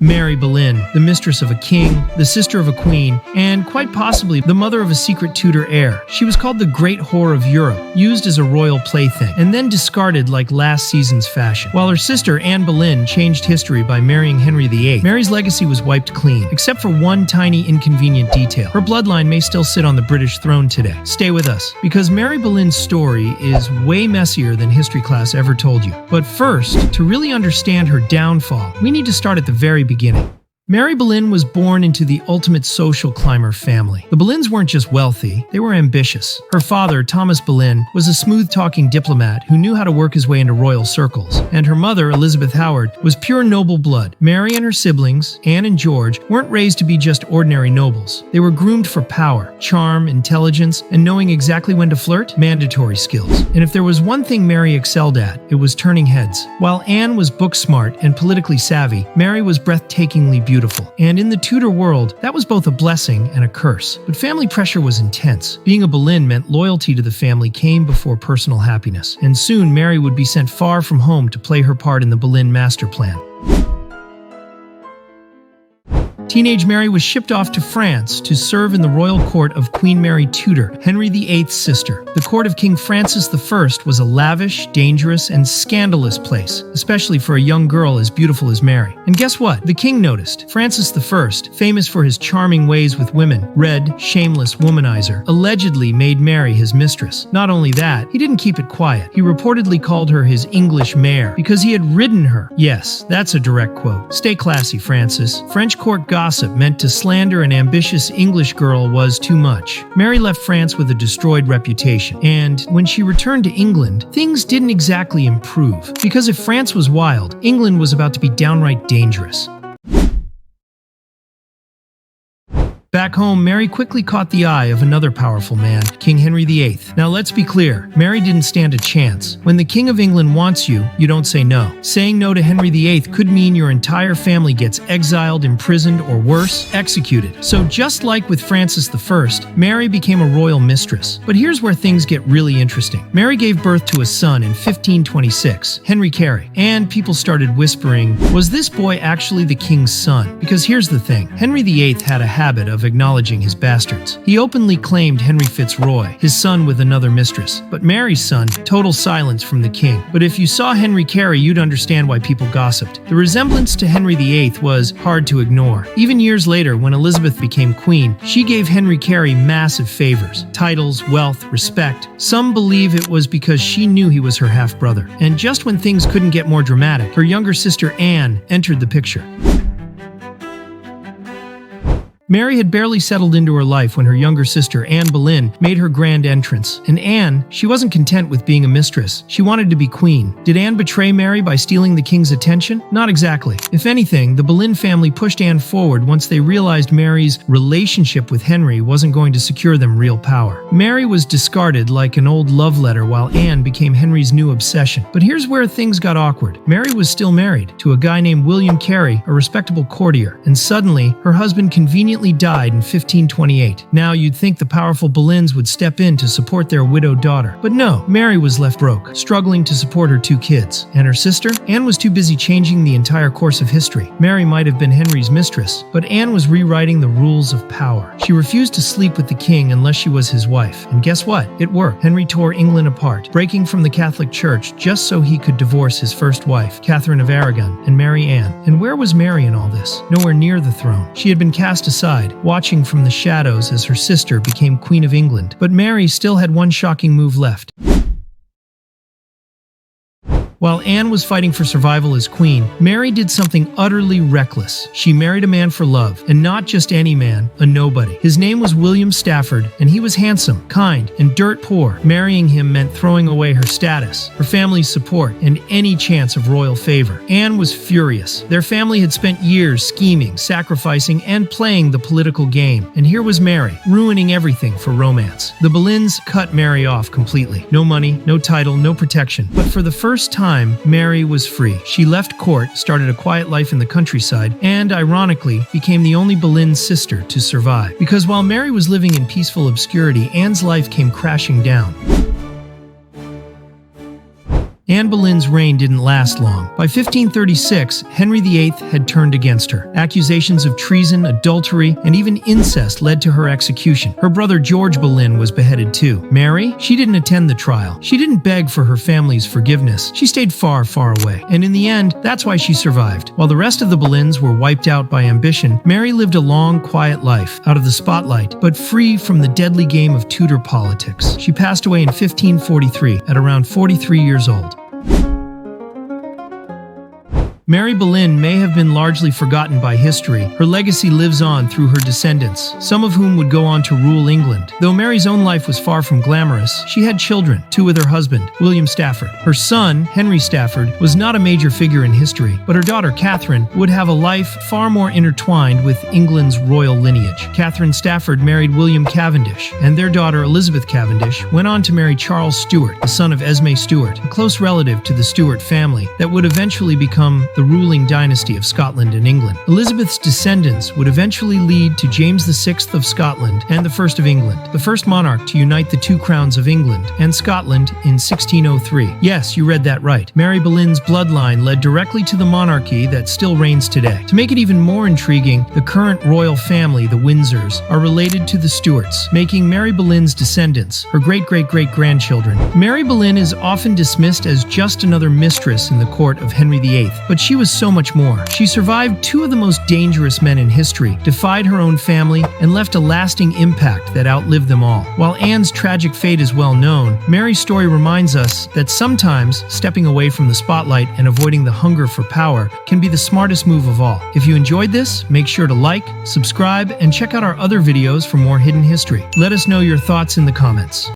Mary Boleyn, the mistress of a king, the sister of a queen, and quite possibly the mother of a secret Tudor heir. She was called the Great Whore of Europe, used as a royal plaything, and then discarded like last season's fashion. While her sister Anne Boleyn changed history by marrying Henry VIII, Mary's legacy was wiped clean, except for one tiny inconvenient detail. Her bloodline may still sit on the British throne today. Stay with us, because Mary Boleyn's story is way messier than history class ever told you. But first, to really understand her downfall, we need to start at the very beginning. Mary Boleyn was born into the ultimate social climber family. The Boleyns weren't just wealthy, they were ambitious. Her father, Thomas Boleyn, was a smooth-talking diplomat who knew how to work his way into royal circles. And her mother, Elizabeth Howard, was pure noble blood. Mary and her siblings, Anne and George, weren't raised to be just ordinary nobles. They were groomed for power, charm, intelligence, and knowing exactly when to flirt, mandatory skills. And if there was one thing Mary excelled at, it was turning heads. While Anne was book-smart and politically savvy, Mary was breathtakingly beautiful. And in the Tudor world, that was both a blessing and a curse. But family pressure was intense. Being a Boleyn meant loyalty to the family came before personal happiness. And soon Mary would be sent far from home to play her part in the Boleyn master plan. Teenage Mary was shipped off to France to serve in the royal court of Queen Mary Tudor, Henry VIII's sister. The court of King Francis I was a lavish, dangerous, and scandalous place, especially for a young girl as beautiful as Mary. And guess what? The king noticed. Francis I, famous for his charming ways with women, red, shameless womanizer, allegedly made Mary his mistress. Not only that, he didn't keep it quiet. He reportedly called her his English mare because he had ridden her. Yes, that's a direct quote. Stay classy, Francis. French court gossip meant to slander an ambitious English girl was too much. Mary left France with a destroyed reputation, and when she returned to England, things didn't exactly improve. Because if France was wild, England was about to be downright dangerous. Back home, Mary quickly caught the eye of another powerful man, King Henry VIII. Now let's be clear, Mary didn't stand a chance. When the King of England wants you, you don't say no. Saying no to Henry VIII could mean your entire family gets exiled, imprisoned, or worse, executed. So just like with Francis I, Mary became a royal mistress. But here's where things get really interesting. Mary gave birth to a son in 1526, Henry Carey, and people started whispering, was this boy actually the king's son? Because here's the thing, Henry VIII had a habit of acknowledging his bastards. He openly claimed Henry Fitzroy, his son with another mistress. But Mary's son, total silence from the king. But if you saw Henry Carey, you'd understand why people gossiped. The resemblance to Henry VIII was hard to ignore. Even years later, when Elizabeth became queen, she gave Henry Carey massive favors, titles, wealth, respect. Some believe it was because she knew he was her half-brother. And just when things couldn't get more dramatic, her younger sister Anne entered the picture. Mary had barely settled into her life when her younger sister, Anne Boleyn, made her grand entrance. And Anne, she wasn't content with being a mistress. She wanted to be queen. Did Anne betray Mary by stealing the king's attention? Not exactly. If anything, the Boleyn family pushed Anne forward once they realized Mary's relationship with Henry wasn't going to secure them real power. Mary was discarded like an old love letter while Anne became Henry's new obsession. But here's where things got awkward. Mary was still married to a guy named William Carey, a respectable courtier. And suddenly, her husband conveniently died in 1528. Now you'd think the powerful Boleyns would step in to support their widowed daughter. But no, Mary was left broke, struggling to support her two kids. And her sister? Anne was too busy changing the entire course of history. Mary might have been Henry's mistress, but Anne was rewriting the rules of power. She refused to sleep with the king unless she was his wife. And guess what? It worked. Henry tore England apart, breaking from the Catholic Church just so he could divorce his first wife, Catherine of Aragon, and marry Anne. And where was Mary in all this? Nowhere near the throne. She had been cast aside, watching from the shadows as her sister became Queen of England. But Mary still had one shocking move left. While Anne was fighting for survival as queen, Mary did something utterly reckless. She married a man for love, and not just any man, a nobody. His name was William Stafford, and he was handsome, kind, and dirt poor. Marrying him meant throwing away her status, her family's support, and any chance of royal favor. Anne was furious. Their family had spent years scheming, sacrificing, and playing the political game. And here was Mary, ruining everything for romance. The Boleyns cut Mary off completely. No money, no title, no protection. But for the first time, Mary was free. She left court, started a quiet life in the countryside, and, ironically, became the only Boleyn sister to survive. Because while Mary was living in peaceful obscurity, Anne's life came crashing down. Anne Boleyn's reign didn't last long. By 1536, Henry VIII had turned against her. Accusations of treason, adultery, and even incest led to her execution. Her brother George Boleyn was beheaded too. Mary? She didn't attend the trial. She didn't beg for her family's forgiveness. She stayed far, far away. And in the end, that's why she survived. While the rest of the Boleyns were wiped out by ambition, Mary lived a long, quiet life, out of the spotlight, but free from the deadly game of Tudor politics. She passed away in 1543 at around 43 years old. Mary Boleyn may have been largely forgotten by history. Her legacy lives on through her descendants, some of whom would go on to rule England. Though Mary's own life was far from glamorous, she had children, two with her husband, William Stafford. Her son, Henry Stafford, was not a major figure in history, but her daughter Catherine would have a life far more intertwined with England's royal lineage. Catherine Stafford married William Cavendish, and their daughter Elizabeth Cavendish went on to marry Charles Stuart, the son of Esme Stuart, a close relative to the Stuart family that would eventually become the ruling dynasty of Scotland and England. Elizabeth's descendants would eventually lead to James VI of Scotland and the First of England, the first monarch to unite the two crowns of England and Scotland in 1603. Yes, you read that right. Mary Boleyn's bloodline led directly to the monarchy that still reigns today. To make it even more intriguing, the current royal family, the Windsors, are related to the Stuarts, making Mary Boleyn's descendants her great-great-great-grandchildren. Mary Boleyn is often dismissed as just another mistress in the court of Henry VIII, but she was so much more. She survived two of the most dangerous men in history, defied her own family, and left a lasting impact that outlived them all. While Anne's tragic fate is well known, Mary's story reminds us that sometimes stepping away from the spotlight and avoiding the hunger for power can be the smartest move of all. If you enjoyed this, make sure to like, subscribe, and check out our other videos for more hidden history. Let us know your thoughts in the comments.